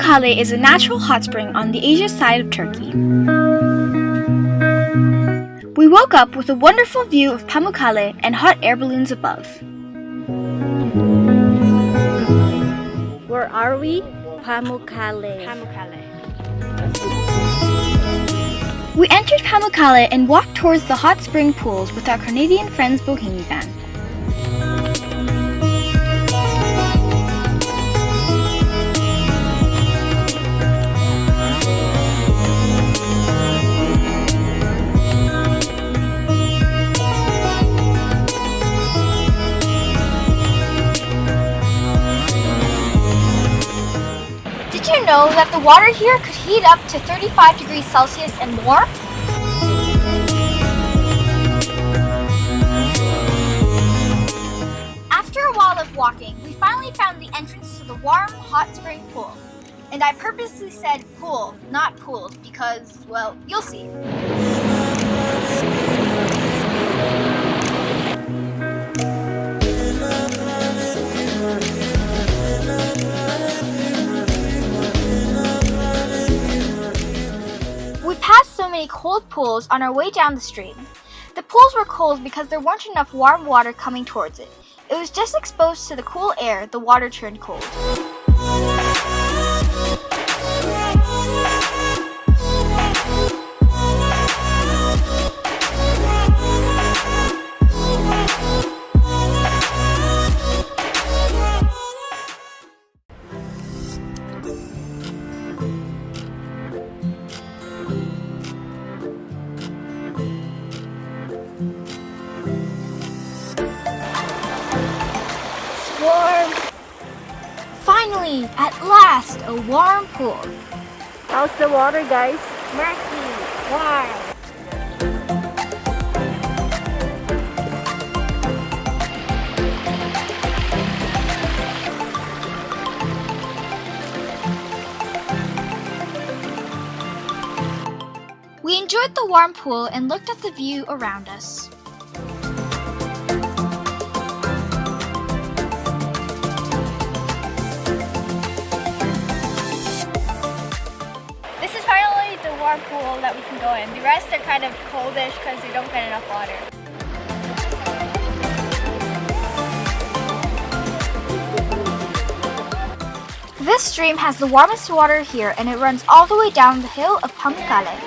Pamukkale is a natural hot spring on the Asia side of Turkey. We woke up with a wonderful view of Pamukkale and hot air balloons above. Where are we? Pamukkale. We entered Pamukkale and walked towards the hot spring pools with our Canadian friends Bohemian van. Did you know that the water here could heat up to 35 degrees Celsius and more? After a while of walking, we finally found the entrance to the warm, hot spring pool. And I purposely said pool, not pools, because, well, you'll see. We passed so many cold pools on our way down the stream. The pools were cold because there weren't enough warm water coming towards it. It was just exposed to the cool air, the water turned cold. Warm. Finally, at last, a warm pool. How's the water, guys? Murky. Warm. We enjoyed the warm pool and looked at the view around us. This is finally the warm pool that we can go in. The rest are kind of coldish because we don't get enough water. This stream has the warmest water here and it runs all the way down the hill of Pamukkale.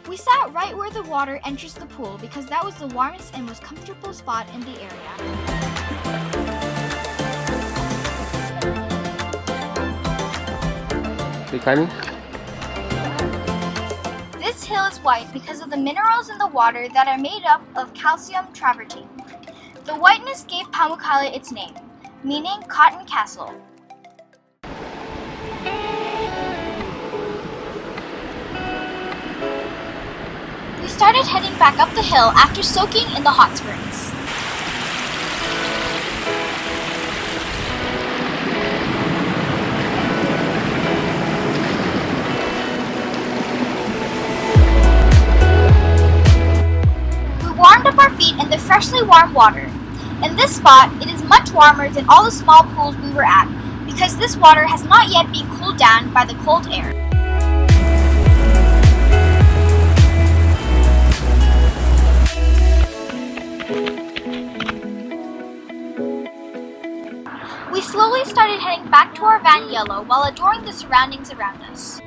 We sat right where the water enters the pool because that was the warmest and most comfortable spot in the area. You climbing? This hill is white because of the minerals in the water that are made up of calcium travertine. The whiteness gave Pamukkale its name, meaning Cotton Castle. We started heading back up the hill after soaking in the hot springs. We warmed up our feet in the freshly warm water. In this spot, it is much warmer than all the small pools we were at because this water has not yet been cooled down by the cold air. We slowly started heading back to our van YOLO while adoring the surroundings around us.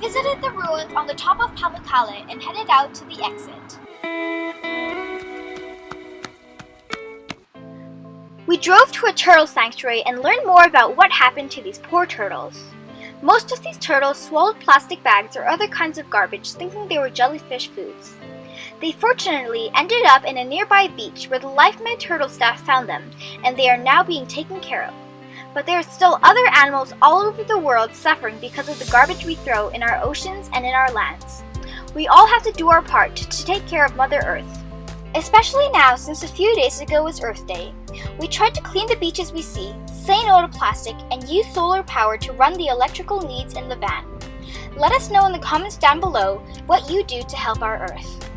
Visited the ruins on the top of Pamukkale and headed out to the exit. We drove to a turtle sanctuary and learned more about what happened to these poor turtles. Most of these turtles swallowed plastic bags or other kinds of garbage thinking they were jellyfish foods. They fortunately ended up in a nearby beach where the LifeMed turtle staff found them, and they are now being taken care of. But there are still other animals all over the world suffering because of the garbage we throw in our oceans and in our lands. We all have to do our part to take care of Mother Earth. Especially now, since a few days ago was Earth Day. We tried to clean the beaches we see, say no to plastic, and use solar power to run the electrical needs in the van. Let us know in the comments down below what you do to help our Earth.